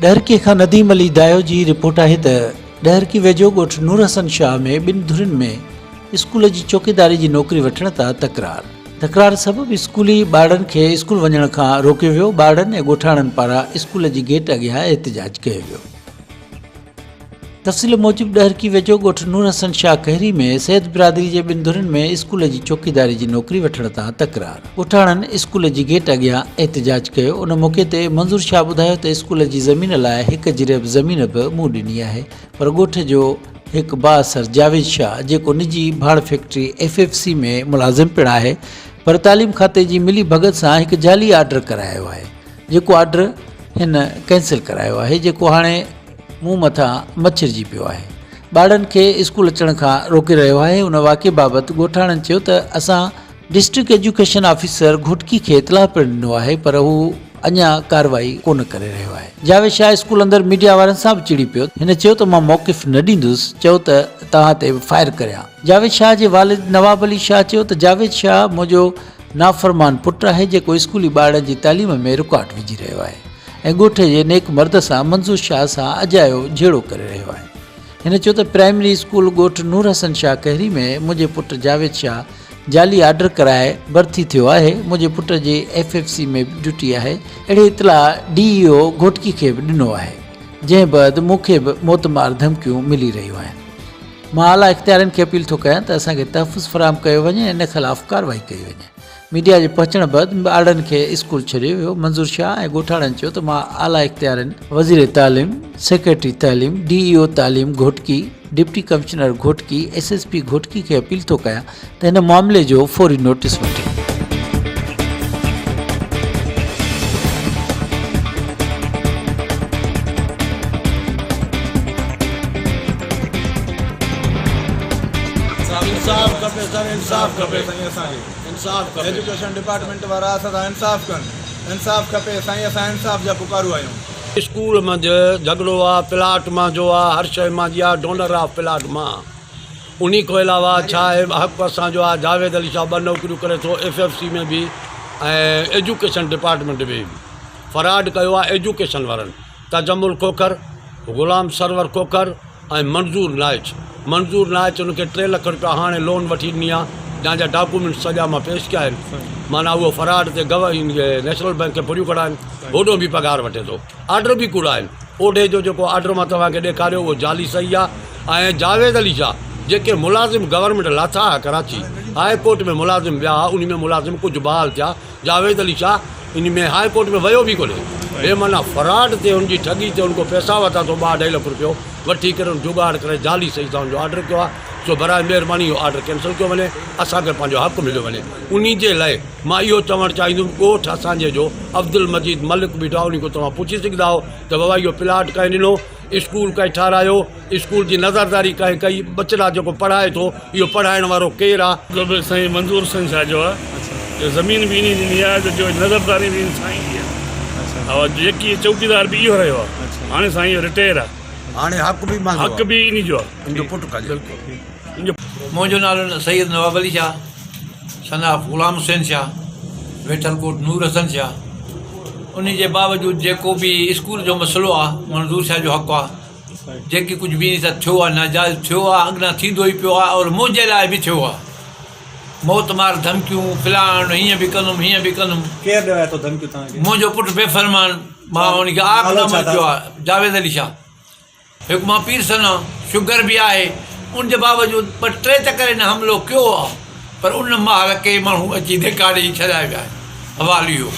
ॾھرڪي खां نديم अली दायो जी रिपोर्ट आहे त ॾھرڪي वेझो ॻोठ नूरहसन शाह में ॿिनि धुरियुनि में स्कूल जी चोक़ीदारी जी नौकरी वठण तां तकरार सबबि स्कूली ॿारनि खे स्कूल वञण खां रोकियो वियो। ॿारड़नि ऐं ॻोठाणनि पारां स्कूल जी गेट अॻियां एहतजाज कयो वियो। तफसील मोजब ॾहरकी वेझो ॻोठ नूरहसन शाह क़हरी में सैद बिरादरी जे ॿिनि धुरियुनि में स्कूल जी चौकीदारी जी नौकरी वठण तां तकरार। ॻोठाणनि स्कूल जी गेट अॻियां एहतजाज कयो। उन मौक़े ते मंज़ूर शाह ॿुधायो त स्कूल जी ज़मीन लाइ हिकु जरैब ज़मीन बि मूं ॾिनी आहे, पर ॻोठ जो हिकु बााثر जावैद शाह जेको निजी भाड़ फैक्ट्री FFC में मुलाज़िम पिणु आहे, पर तालीम खाते जी मिली भगत सां हिकु जाली आर्डर करायो आहे, जेको आर्डर हिन कैंसिल करायो आहे, जेको हाणे मूं मथां मच्छरजी पियो आहे। ॿारनि खे स्कूल अचण खां रोके रहियो आहे। उन वाक़े बाबति ॻोठाणनि चयो त असां डिस्ट्रिक्ट एजुकेशन ऑफिसर ॻोठकी खे इतलाह पिणु ॾिनो आहे, पर हू अञा कार्रवाई कोन करे रहियो आहे। जावेद शाह स्कूल अंदरि मीडिया वारनि सां बि चिड़ी पियो। हिन चयो त मां मौक़िफ़ न ॾींदुसि, चयो त तव्हां ते फायर करियां। जावेद शाह जे वालिद नवाब अली शाह चयो त जावेद शाह मुंहिंजो नाफ़रमान पुटु आहे, जेको स्कूली ॿारनि जी तालीम में रुकावट विझी रहियो आहे ऐं ॻोठ जे नेक मर्द सां मंज़ूर शाह सां अजायो झेड़ो करे रहियो आहे। हिन चयो त प्राइमरी स्कूल ॻोठ नूरहसन शाह क़हरी में मुंहिंजे पुटु जावेद शाह जाली आर्डर कराए भर्ती थियो आहे। मुंहिंजे पुट जी FFC में ड्यूटी आहे। अहिड़ी इतलाह DEO ॻोठकी खे बि ॾिनो आहे, जंहिं बैदि मूंखे बि मौतमार धमकियूं मिली रहियूं आहिनि। मां आला इख़्तियारनि खे अपील थो कयां त असांखे तहफ़ुज़ फ़राहम कयो वञे ऐं इन ख़िलाफ़ु कार्रवाई कई वञे। मीडिया जे पहुचण बैदि ॿारनि खे स्कूल छॾियो वियो। मंज़ूर शाह ऐं ॻोठाणनि चयो त मां आला इख़्तियारनि, वज़ीर तालीम, सेक्रेटरी तालीम, DEO तालीम ॻोठकी, डिप्टी कमिश्नर ॻोठकी, SSP ॻोठकी खे अपील थो कयां त हिन मामले जो फौरी नोटिस वठे। एजुकेशन डिपार्टमेंट वारा असां इंसाफ़ कनि, इंसाफ़ खपे साईं, असां इंसाफ़ जा पुकारू आहियूं। स्कूल में झगड़ो आहे, प्लाट मां जो आहे, हर शइ मां जी आहे, डोनर आहे प्लाट मां। उन खां अलावा छा आहे, हक़ असांजो आहे। जावेद अली शाह 2 नौकरियूं करे थो FFC में बि ऐं एजुकेशन डिपार्टमेंट में बि। फराड कयो आहे एजुकेशन वारनि, तजमुल खोखर, ग़ुलाम सरवर खोखर ऐं मंज़ूर नाइच उनखे 3 लख रुपया हाणे लोन वठी ॾिनी आहे, जंहिंजा डॉक्यूमेंट सॼा मां पेश कया आहिनि। माना उहो फराड ते नेशनल बैंक खे पुरियूं खड़ा आहिनि, होॾो बि पघार वठे थो। आर्डर बि कूड़ा आहिनि। ओॾे जो जेको आर्डर मां तव्हांखे ॾेखारियो उहो जाली सही आहे। ऐं जावेद अली शाह जेके मुलाज़िम गवर्नमेंट लाथा आहे, कराची हाई कोर्ट में मुलाज़िम विया, उन में मुलाज़िम कुझु बहाल थिया। जावेद अली शाह इन में हाई कोर्ट में वियो बि कोन्हे। बेमाना फराड ते, उनजी ठगी ते उनको पैसा वरिता थो 2-2.5 लख रुपयो वठी करे जुगाड़ करे जाली सही सां उनजो आर्डर कयो आहे। सो बराए महिरबानी इहो आर्डर कैंसिल कयो वञे, असांखे पंहिंजो हक़ मिलियो वञे। उन जे लाइ मां इहो चवणु चाहींदुमि, ॻोठ असांजे जो अब्दुल मजीद मलिक बीठो आहे, उन खां तव्हां पुछी सघंदा हो त बाबा इहो प्लाट कंहिं ॾिनो, स्कूल कंहिं ठारायो, स्कूल जी नज़रदारी कंहिं कई, बचड़ा जेको पढ़ाए थो इहो पढ़ाइण वारो केरु आहे? साईं मंज़ूर शाह जो आहे। ज़मीन बि इन ॾिनी आहे, जो नज़रदारी बि साईं जी आहे, और जेकी चौकीदार बि इहो रहियो आहे। हाणे साईं इहो रिटायर आहे, हाणे हक़ बि इन जो आहे, इन जो पुटु काजे। मुंहिंजो नालो सैयद नवाब अली शाह, सनाफ़ ग़ुलाम हुसैन शाह, वेठल कोट नूरहसन शाह। उन जे बावजूदि जेको बि स्कूल जो मसइलो आहे, मंज़ूर शाह जो हक़ु आहे। जेकी कुझु बि इन सां थियो आहे, नाजाइज़ थियो आहे, अॻियां थींदो ई पियो आहे, और मुंहिंजे लाइ बि थियो आहे। मौतमार धमकियूं, फिलाण, हीअं बि कंदुमि, हीअं बि कंदुमि। केरु ॾियाए थो धमकियूं तव्हांखे? मुंहिंजो पुटु बेफ़रमान, मां उनखे आख़िर कयो आहे। जावेद अली शाह हिकु मां पीर सना, शुगर बि आहे, उनजे बावजूदि 2-3 चकर हिन हमिलो कयो आहे, पर उन महिल के माण्हू अची धिकारे छॾाए विया आहिनि। हवालो इहो